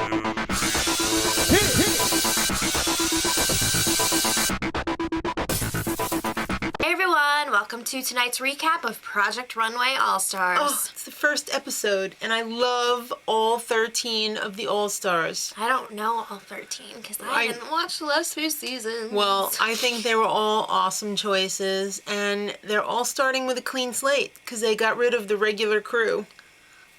Hey everyone, welcome to tonight's recap of Project Runway All-Stars. Oh, it's the first episode, and I love all 13 of the All-Stars. I don't know all 13 because I didn't watch the last few seasons. Well, I think they were all awesome choices, and they're all starting with a clean slate because they got rid of the regular crew.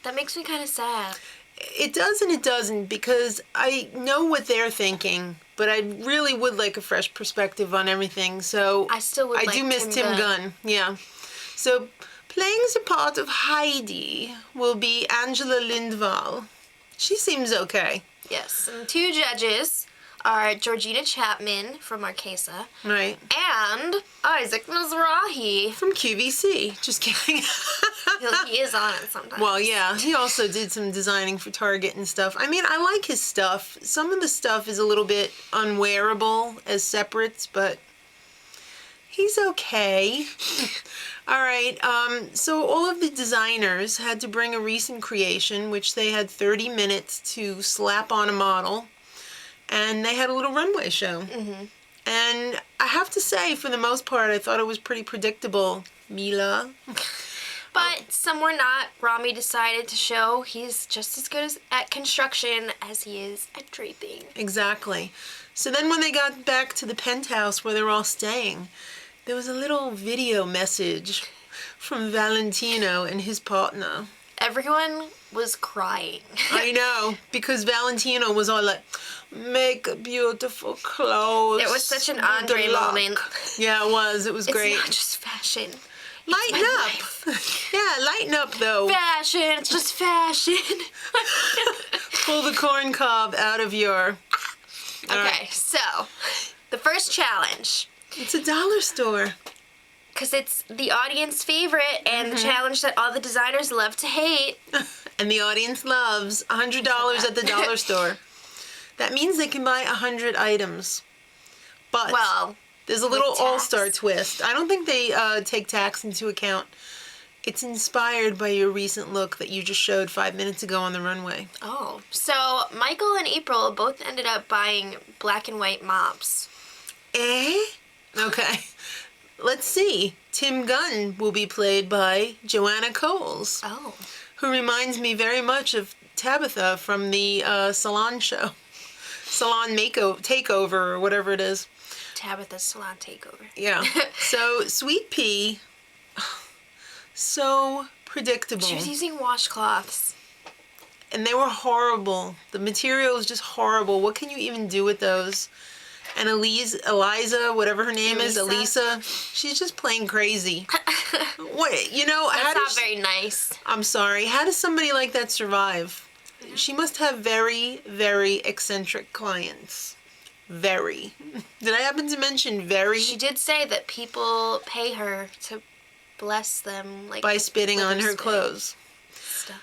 That makes me kind of sad. It does and it doesn't, because I know what they're thinking, but I really would like a fresh perspective on everything. So I still would. I do miss Tim Gunn. Yeah. So playing the part of Heidi will be Angela Lindvall. She seems okay. Yes, and two judges are Georgina Chapman from Marquesa. Right. And Isaac Mizrahi. From QVC. Just kidding. He is on it sometimes. Well, yeah. He also did some designing for Target and stuff. I mean, I like his stuff. Some of the stuff is a little bit unwearable as separates, but he's okay. All right. So all of the designers had to bring a recent creation, which they had 30 minutes to slap on a model. And they had a little runway show. Mm-hmm. And I have to say, for the most part, I thought it was pretty predictable. Mila. But some were not. Rami decided to show he's just as good at construction as he is at draping. Exactly. So then when they got back to the penthouse where they were all staying, there was a little video message from Valentino and his partner. Everyone was crying. I know, because Valentino was all like, make beautiful clothes. It was such an Andre moment. Yeah, it was. It was great. It's not just fashion. Lighten up. Yeah, lighten up, though. Fashion. It's just fashion. Pull the corn cob out of your... Okay, so the first challenge. It's a dollar store. Because it's the audience favorite and the challenge that all the designers love to hate. And the audience loves $100 at the dollar store. That means they can buy 100 items. But there's a little all-star twist. I don't think they take tax into account. It's inspired by your recent look that you just showed 5 minutes ago on the runway. Oh. So Michael and April both ended up buying black and white mops. Okay. Let's see. Tim Gunn will be played by Joanna Coles. Oh. Who reminds me very much of Tabitha from the Salon show. Salon Takeover, or whatever it is. Tabitha's Salon Takeover. Yeah. So, Sweet Pea, so predictable. She was using washcloths. And they were horrible. The material was just horrible. What can you even do with those? And Eliza, whatever her name is, Elisa, she's just plain crazy. What, you know? That's not very nice. I'm sorry. How does somebody like that survive? She must have very, very eccentric clients. Very. Did I happen to mention very? She did say that people pay her to bless them, like by spitting on her clothes. Stuff.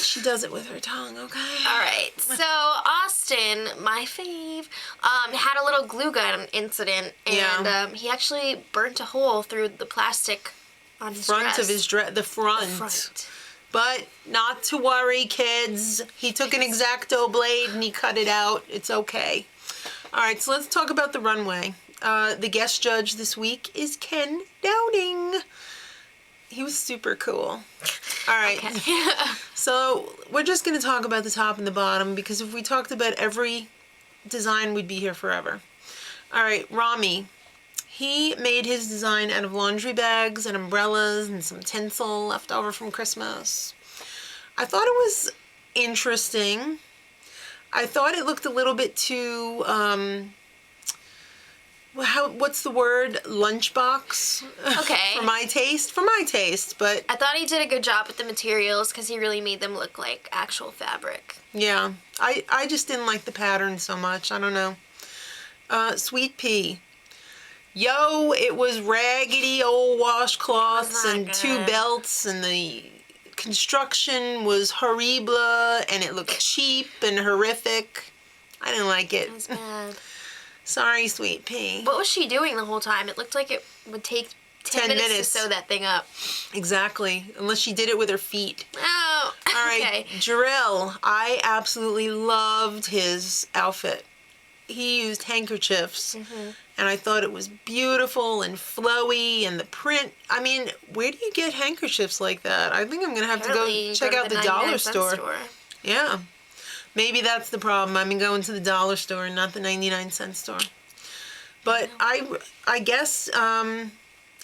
She does it with her tongue, okay? All right. So Austin, my fave, had a little glue gun incident, and he actually burnt a hole through the plastic on his front dress. of his dress. The front. But not to worry, kids. He took an X-Acto blade and he cut it out. It's okay. All right, so let's talk about the runway. The guest judge this week is Ken Downing. He was super cool. All right. Okay. So we're just going to talk about the top and the bottom, because if we talked about every design, we'd be here forever. All right, Rami. He made his design out of laundry bags and umbrellas and some tinsel left over from Christmas. I thought it was interesting. I thought it looked a little bit too, what's the word? Lunchbox? Okay. For my taste, but... I thought he did a good job with the materials because he really made them look like actual fabric. Yeah. I just didn't like the pattern so much. I don't know. Sweet Pea. Yo, it was raggedy old washcloths and two belts, and the construction was horrible, and it looked cheap and horrific. I didn't like it. It was bad. Sorry, Sweet Pea. What was she doing the whole time? It looked like it would take 10 minutes to sew that thing up. Exactly. Unless she did it with her feet. Oh, Oh, All right, okay. Jarrell. I absolutely loved his outfit. He used handkerchiefs, and I thought it was beautiful and flowy, and the print. I mean, where do you get handkerchiefs like that? I think I'm going to have to go check out the dollar store. Yeah. Maybe that's the problem. I've been going to the dollar store and not the 99-cent store. But I guess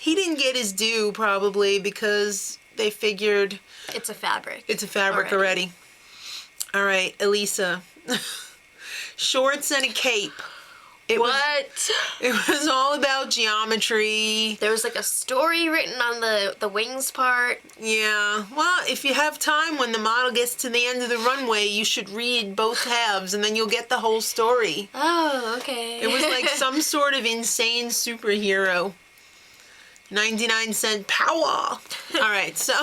he didn't get his due probably because they figured it's a fabric. It's a fabric already. All right, Elisa. Shorts and a cape. It was all about geometry. There was like a story written on the wings part. Yeah. Well, if you have time when the model gets to the end of the runway, you should read both halves and then you'll get the whole story. Oh, okay. It was like some sort of insane superhero. 99-cent power. All right, so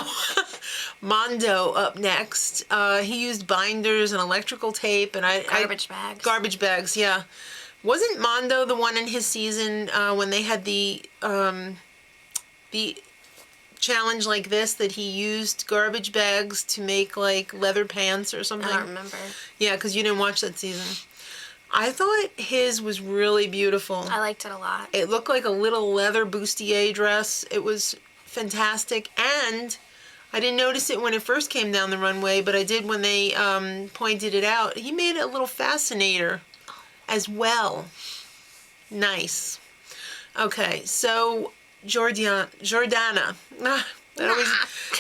Mondo up next. He used binders and electrical tape and garbage bags. Garbage bags, yeah. Wasn't Mondo the one in his season when they had the challenge like this that he used garbage bags to make like leather pants or something? I don't remember. Yeah, because you didn't watch that season. I thought his was really beautiful. I liked it a lot. It looked like a little leather bustier dress. It was fantastic. And I didn't notice it when it first came down the runway, but I did when they pointed it out. He made a little fascinator as well. Nice. Okay, so Jordana. I always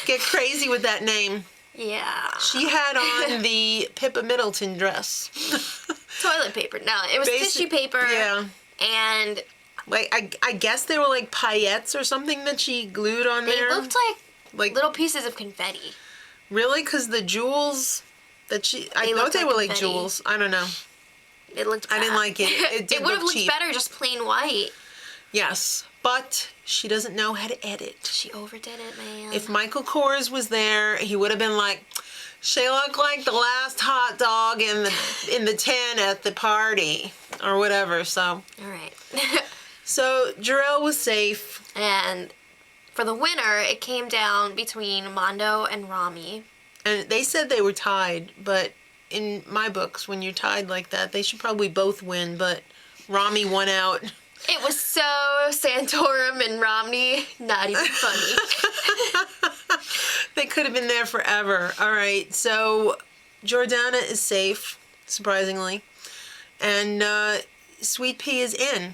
get crazy with that name. Yeah. She had on the Pippa Middleton dress. Toilet paper. No, it was tissue paper. Yeah. And like I guess they were like paillettes or something that she glued on there. They looked like little pieces of confetti. Really? Because the jewels that I thought they were like jewels. I don't know. It looked bad. I didn't like it. It did It would have look looked cheap. better just plain white. Yes, but she doesn't know how to edit. She overdid it, man. If Michael Kors was there, he would have been like, she looked like the last hot dog in the tin at the party or whatever. So. All right. So Jarrell was safe. And for the winner, it came down between Mondo and Rami. And they said they were tied, but in my books, when you're tied like that, they should probably both win, but Rami won out. It was so Santorum and Romney, not even funny. They could have been there forever. All right, so Jordana is safe, surprisingly, and Sweet Pea is in,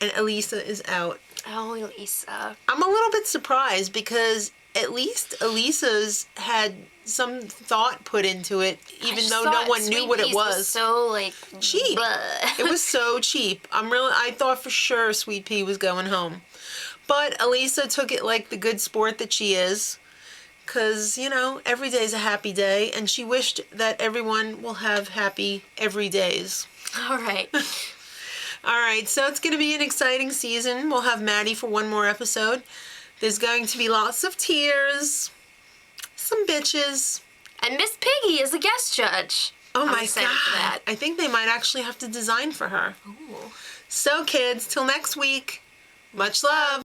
and Elisa is out. Oh, Elisa. I'm a little bit surprised because at least Elisa's had some thought put into it, even though no one knew what it was. So like cheap. It was so cheap. I thought for sure Sweet Pea was going home, but Elisa took it like the good sport that she is, because every day's a happy day, and she wished that everyone will have happy every days. All right. All right. So it's going to be an exciting season. We'll have Maddie for one more episode. There's going to be lots of tears, some bitches. And Miss Piggy is a guest judge. Oh my God. For that. I think they might actually have to design for her. Ooh. So kids, till next week, much love.